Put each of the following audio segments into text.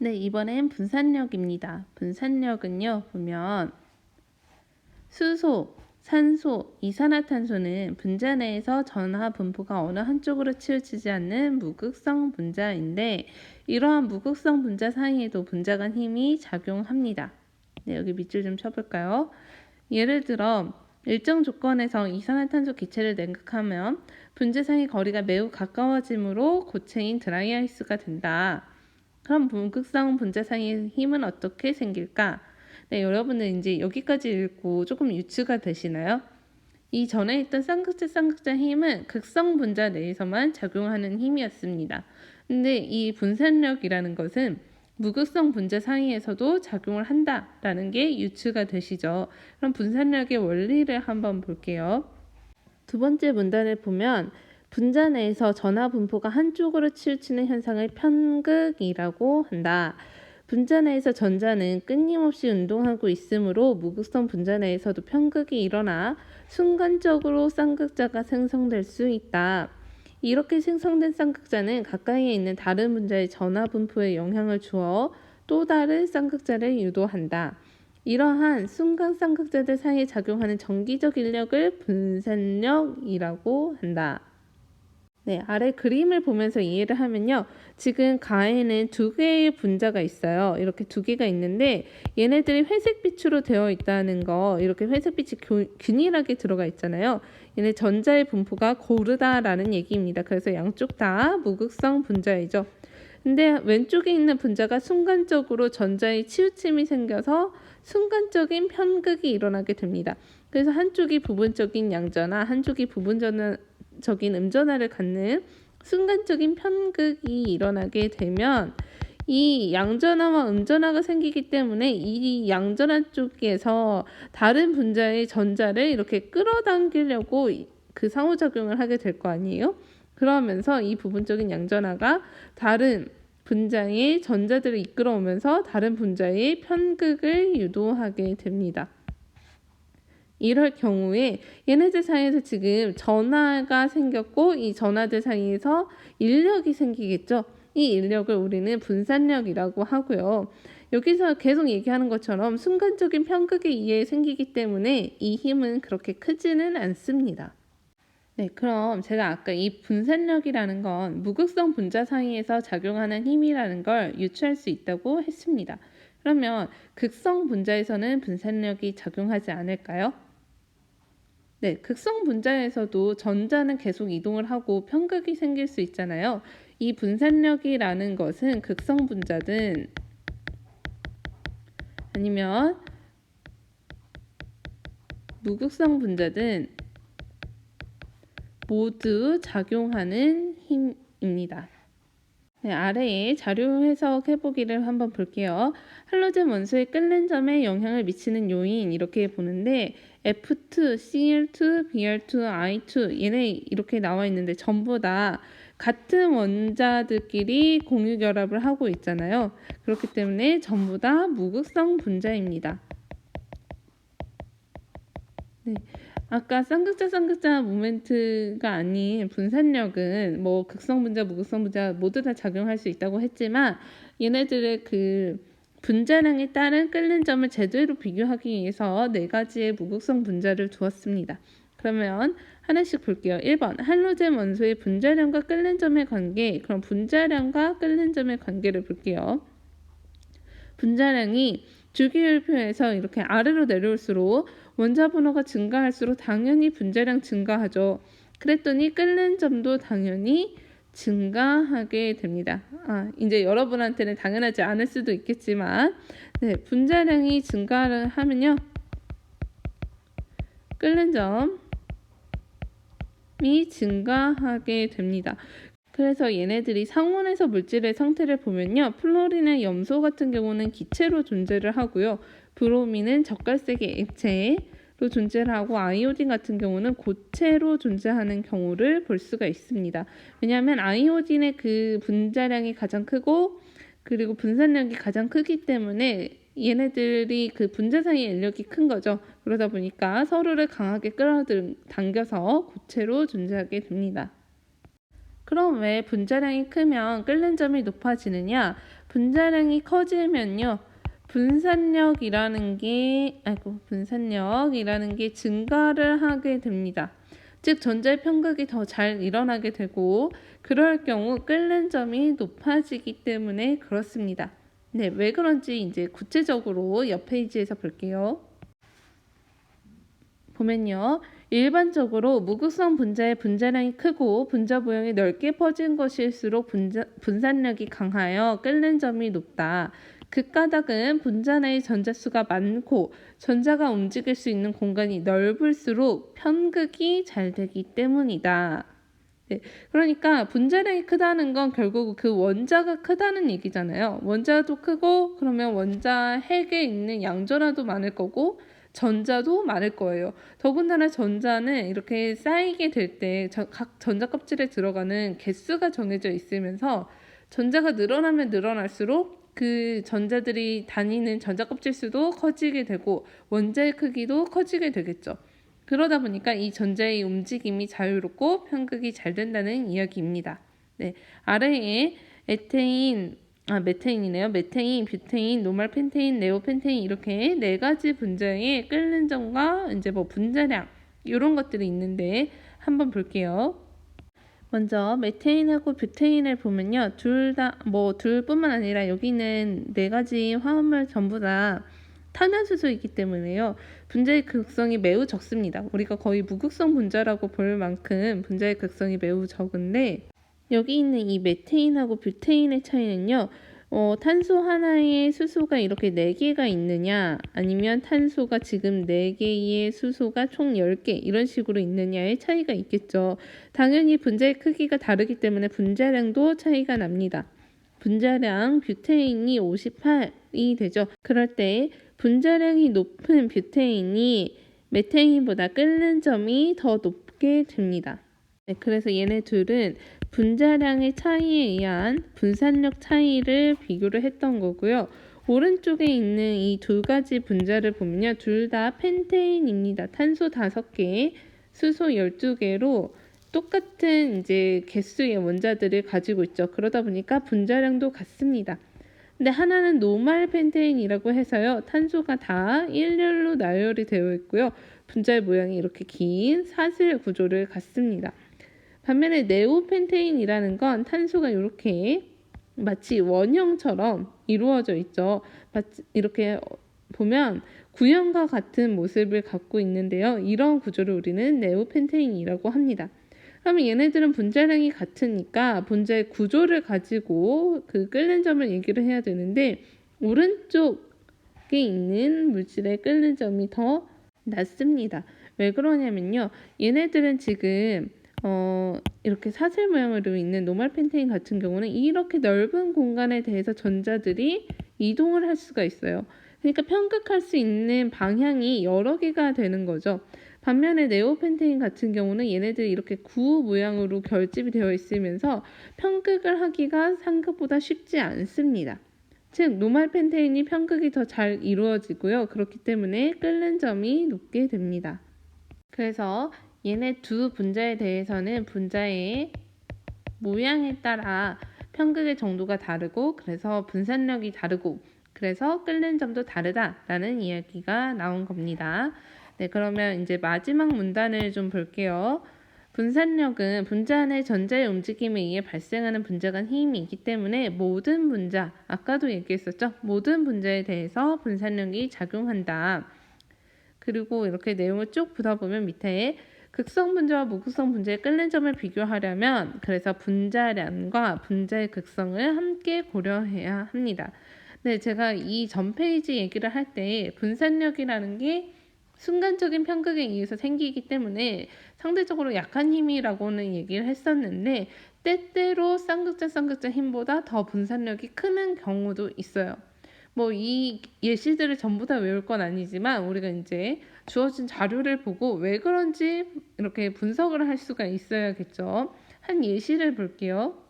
네, 이번엔 분산력입니다. 분산력은요, 보면 수소, 산소, 이산화탄소는 분자 내에서 전하 분포가 어느 한쪽으로 치우치지 않는 무극성 분자인데 이러한 무극성 분자 사이에도 분자 간 힘이 작용합니다. 네, 여기 밑줄 좀 쳐볼까요? 예를 들어 일정 조건에서 이산화탄소 기체를 냉각하면 분자 사이 거리가 매우 가까워지므로 고체인 드라이아이스가 된다. 그럼 무극성 분자 사이의 힘은 어떻게 생길까? 네, 여러분은 이제 여기까지 읽고 조금 유추가 되시나요? 이 전에 있던 쌍극자 힘은 극성 분자 내에서만 작용하는 힘이었습니다. 근데 이 분산력이라는 것은 무극성 분자 사이에서도 작용을 한다라는 게 유추가 되시죠. 그럼 분산력의 원리를 한번 볼게요. 두 번째 문단을 보면 분자 내에서 전하 분포가 한쪽으로 치우치는 현상을 편극이라고 한다. 분자 내에서 전자는 끊임없이 운동하고 있으므로 무극성 분자 내에서도 편극이 일어나 순간적으로 쌍극자가 생성될 수 있다. 이렇게 생성된 쌍극자는 가까이에 있는 다른 분자의 전하 분포에 영향을 주어 또 다른 쌍극자를 유도한다. 이러한 순간 쌍극자들 사이에 작용하는 정기적 인력을 분산력이라고 한다. 네, 아래 그림을 보면서 이해를 하면요. 지금 가에는 두 개의 분자가 있어요. 이렇게 두 개가 있는데 얘네들이 회색빛으로 되어 있다는 거, 이렇게 회색빛이 균일하게 들어가 있잖아요. 얘네 전자의 분포가 고르다라는 얘기입니다. 그래서 양쪽 다 무극성 분자이죠. 근데 왼쪽에 있는 분자가 순간적으로 전자의 치우침이 생겨서 순간적인 편극이 일어나게 됩니다. 그래서 한쪽이 부분적인 양전화, 한쪽이 부분적인 음전화를 갖는 순간적인 편극이 일어나게 되면 이 양전화와 음전화가 생기기 때문에 이 양전화 쪽에서 다른 분자의 전자를 이렇게 끌어당기려고 그 상호작용을 하게 될 거 아니에요? 그러면서 이 부분적인 양전화가 다른 분자의 전자들을 이끌어오면서 다른 분자의 편극을 유도하게 됩니다. 이럴 경우에 얘네들 사이에서 지금 전하가 생겼고 이 전하들 사이에서 인력이 생기겠죠. 이 인력을 우리는 분산력이라고 하고요. 여기서 계속 얘기하는 것처럼 순간적인 편극에 의해 생기기 때문에 이 힘은 그렇게 크지는 않습니다. 네, 그럼 제가 아까 이 분산력이라는 건 무극성 분자 사이에서 작용하는 힘이라는 걸 유추할 수 있다고 했습니다. 그러면 극성 분자에서는 분산력이 작용하지 않을까요? 네, 극성 분자에서도 전자는 계속 이동을 하고 편극이 생길 수 있잖아요. 이 분산력이라는 것은 극성 분자든 아니면 무극성 분자든 모두 작용하는 힘입니다. 네, 아래에 자료 해석 해보기를 한번 볼게요. 할로젠 원소의 끓는 점에 영향을 미치는 요인 이렇게 보는데 F2, Cl2, Br2, I2 얘네 이렇게 나와 있는데 전부 다 같은 원자들끼리 공유 결합을 하고 있잖아요. 그렇기 때문에 전부 다 무극성 분자입니다. 네. 아까 쌍극자 모멘트가 아닌 분산력은 뭐 극성 분자, 무극성 분자 모두 다 작용할 수 있다고 했지만 얘네들의 그 분자량에 따른 끓는 점을 제대로 비교하기 위해서 네 가지의 무극성 분자를 두었습니다. 그러면 하나씩 볼게요. 1번 할로젠 원소의 분자량과 끓는 점의 관계. 그럼 분자량과 끓는 점의 관계를 볼게요. 분자량이 주기율표에서 이렇게 아래로 내려올수록 원자 분호가 증가할수록 당연히 분자량 증가하죠. 그랬더니 끓는 점도 당연히 증가하게 됩니다. 이제 여러분한테는 당연하지 않을 수도 있겠지만 네, 분자량이 증가를 하면요. 끓는 점이 증가하게 됩니다. 그래서 얘네들이 상온에서 물질의 상태를 보면요. 플로린의 염소 같은 경우는 기체로 존재를 하고요. 브로민은 젓갈색의 액체로 존재를 하고 아이오딘 같은 경우는 고체로 존재하는 경우를 볼 수가 있습니다. 왜냐하면 아이오딘의 그 분자량이 가장 크고 그리고 분산력이 가장 크기 때문에 얘네들이 그 분자 사이의 인력이 큰 거죠. 그러다 보니까 서로를 강하게 끌어당겨서 고체로 존재하게 됩니다. 그럼 왜 분자량이 크면 끓는 점이 높아지느냐? 분자량이 커지면요. 분산력이라는 게 증가를 하게 됩니다. 즉 전자의 편극이 더 잘 일어나게 되고 그럴 경우 끓는 점이 높아지기 때문에 그렇습니다. 네, 왜 그런지 이제 구체적으로 옆 페이지에서 볼게요. 보면요. 일반적으로 무극성 분자의 분자량이 크고 분자 모형이 넓게 퍼진 것일수록 분산력이 강하여 끓는 점이 높다. 그 까닭은 분자 내의 전자수가 많고 전자가 움직일 수 있는 공간이 넓을수록 편극이 잘 되기 때문이다. 네, 그러니까 분자량이 크다는 건 결국 그 원자가 크다는 얘기잖아요. 원자도 크고 그러면 원자 핵에 있는 양전하도 많을 거고 전자도 많을 거예요. 더군다나 전자는 이렇게 쌓이게 될 때 각 전자 껍질에 들어가는 개수가 정해져 있으면서 전자가 늘어나면 늘어날수록 그 전자들이 다니는 전자 껍질 수도 커지게 되고 원자의 크기도 커지게 되겠죠. 그러다 보니까 이 전자의 움직임이 자유롭고 편극이 잘 된다는 이야기입니다. 네, 아래에 메테인이네요. 메테인, 뷰테인, 노말펜테인, 네오펜테인 이렇게 네 가지 분자의 끓는 점과 이제 분자량 이런 것들이 있는데 한번 볼게요. 먼저 메테인하고 뷰테인을 보면요. 둘뿐만 아니라 여기는 네 가지 화합물 전부 다 탄화수소이기 때문에요. 분자의 극성이 매우 적습니다. 우리가 거의 무극성 분자라고 볼 만큼 분자의 극성이 매우 적은데 여기 있는 이 메테인하고 뷰테인의 차이는요. 탄소 하나에 수소가 이렇게 4개가 있느냐 아니면 탄소가 지금 4개의 수소가 총 10개 이런 식으로 있느냐의 차이가 있겠죠. 당연히 분자의 크기가 다르기 때문에 분자량도 차이가 납니다. 분자량 뷰테인이 58이 되죠. 그럴 때 분자량이 높은 뷰테인이 메테인보다 끓는 점이 더 높게 됩니다. 네, 그래서 얘네 둘은 분자량의 차이에 의한 분산력 차이를 비교를 했던 거고요. 오른쪽에 있는 이 두 가지 분자를 보면요. 둘 다 펜테인입니다. 탄소 5개, 수소 12개로 똑같은 이제 개수의 원자들을 가지고 있죠. 그러다 보니까 분자량도 같습니다. 근데 하나는 노말 펜테인이라고 해서요. 탄소가 다 일렬로 나열이 되어 있고요. 분자의 모양이 이렇게 긴 사슬 구조를 갖습니다. 반면에 네오펜테인이라는 건 탄소가 이렇게 마치 원형처럼 이루어져 있죠. 이렇게 보면 구형과 같은 모습을 갖고 있는데요. 이런 구조를 우리는 네오펜테인이라고 합니다. 그러면 얘네들은 분자량이 같으니까 분자의 구조를 가지고 그 끓는 점을 얘기를 해야 되는데 오른쪽에 있는 물질의 끓는 점이 더 낮습니다. 왜 그러냐면요. 얘네들은 지금 이렇게 사슬 모양으로 있는 노말 펜테인 같은 경우는 이렇게 넓은 공간에 대해서 전자들이 이동을 할 수가 있어요. 그러니까 편극할 수 있는 방향이 여러 개가 되는 거죠. 반면에 네오펜테인 같은 경우는 얘네들이 이렇게 구 모양으로 결집이 되어 있으면서 편극을 하기가 생각보다 쉽지 않습니다. 즉 노말 펜테인이 편극이 더 잘 이루어지고요. 그렇기 때문에 끓는 점이 높게 됩니다. 그래서 얘네 두 분자에 대해서는 분자의 모양에 따라 편극의 정도가 다르고 그래서 분산력이 다르고 그래서 끓는 점도 다르다라는 이야기가 나온 겁니다. 네, 그러면 이제 마지막 문단을 좀 볼게요. 분산력은 분자 안의 전자의 움직임에 의해 발생하는 분자 간 힘이기 때문에 모든 분자, 아까도 얘기했었죠? 모든 분자에 대해서 분산력이 작용한다. 그리고 이렇게 내용을 쭉 보다 보면 밑에 극성 분자와 무극성 분자의 끓는 점을 비교하려면 그래서 분자량과 분자의 극성을 함께 고려해야 합니다. 네, 제가 이 전 페이지 얘기를 할 때 분산력이라는 게 순간적인 편극에 의해서 생기기 때문에 상대적으로 약한 힘이라고는 얘기를 했었는데 때때로 쌍극자 힘보다 더 분산력이 크는 경우도 있어요. 이 예시들을 전부 다 외울 건 아니지만 우리가 이제 주어진 자료를 보고 왜 그런지 이렇게 분석을 할 수가 있어야겠죠. 한 예시를 볼게요.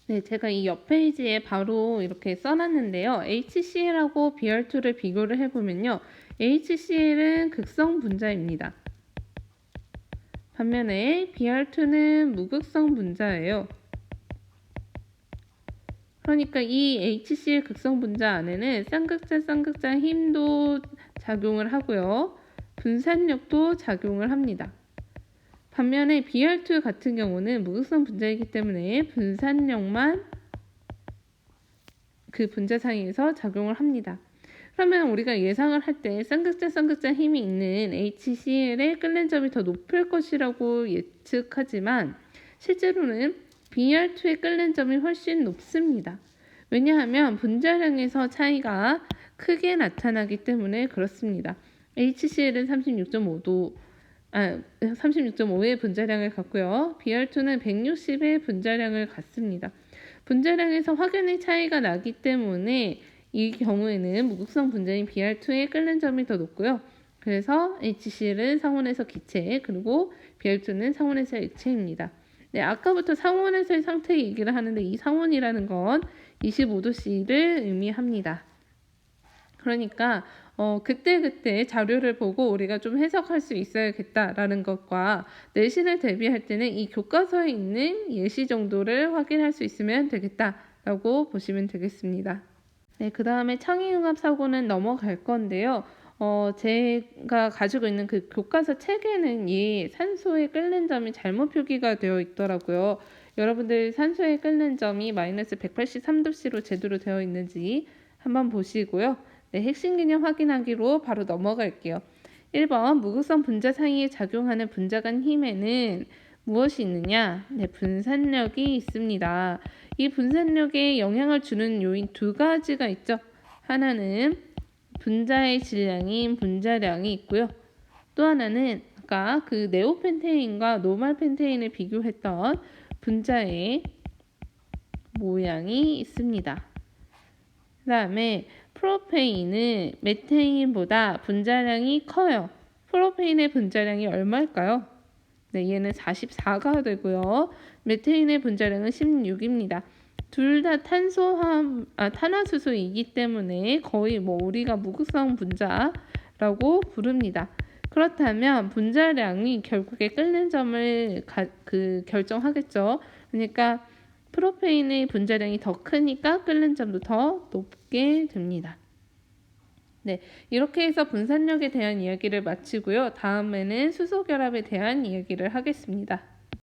네, 제가 이 옆 페이지에 바로 이렇게 써놨는데요. HCl하고 Br2를 비교를 해보면요. HCl은 극성 분자입니다. 반면에 Br2는 무극성 분자예요. 그러니까 이 HCl 극성 분자 안에는 쌍극자 힘도 작용을 하고요. 분산력도 작용을 합니다. 반면에 Br2 같은 경우는 무극성 분자이기 때문에 분산력만 그 분자 사이에서 작용을 합니다. 그러면 우리가 예상을 할 때 쌍극자 힘이 있는 HCl의 끓는 점이 더 높을 것이라고 예측하지만 실제로는 Br2의 끓는 점이 훨씬 높습니다. 왜냐하면 분자량에서 차이가 크게 나타나기 때문에 그렇습니다. HCl은 36.5의 분자량을 갖고요. Br2는 160의 분자량을 갖습니다. 분자량에서 확연히 차이가 나기 때문에 이 경우에는 무극성 분자인 Br2의 끓는 점이 더 높고요. 그래서 HCl은 상온에서 기체, 그리고 Br2는 상온에서 액체입니다. 네, 아까부터 상온에서의 상태 얘기를 하는데 이 상온이라는 건 25도C를 의미합니다. 그러니까 그때 자료를 보고 우리가 좀 해석할 수 있어야겠다라는 것과 내신을 대비할 때는 이 교과서에 있는 예시 정도를 확인할 수 있으면 되겠다라고 보시면 되겠습니다. 네, 그 다음에 창의융합 사고는 넘어갈 건데요. 제가 가지고 있는 그 교과서 책에는 이 산소의 끓는 점이 잘못 표기가 되어 있더라고요. 여러분들 산소의 끓는 점이 마이너스 183도C로 제대로 되어 있는지 한번 보시고요. 네, 핵심 개념 확인하기로 바로 넘어갈게요. 1번 무극성 분자 사이에 작용하는 분자 간 힘에는 무엇이 있느냐? 네, 분산력이 있습니다. 이 분산력에 영향을 주는 요인 두 가지가 있죠. 하나는 분자의 질량인 분자량이 있고요. 또 하나는 아까 그 네오펜테인과 노말펜테인을 비교했던 분자의 모양이 있습니다. 그 다음에 프로페인은 메테인보다 분자량이 커요. 프로페인의 분자량이 얼마일까요? 네, 얘는 44가 되고요. 메테인의 분자량은 16입니다. 둘 다 탄화수소이기 때문에 거의 우리가 무극성 분자라고 부릅니다. 그렇다면 분자량이 결국에 끓는 점을 결정하겠죠. 그러니까 프로페인의 분자량이 더 크니까 끓는 점도 더 높게 됩니다. 네, 이렇게 해서 분산력에 대한 이야기를 마치고요. 다음에는 수소 결합에 대한 이야기를 하겠습니다.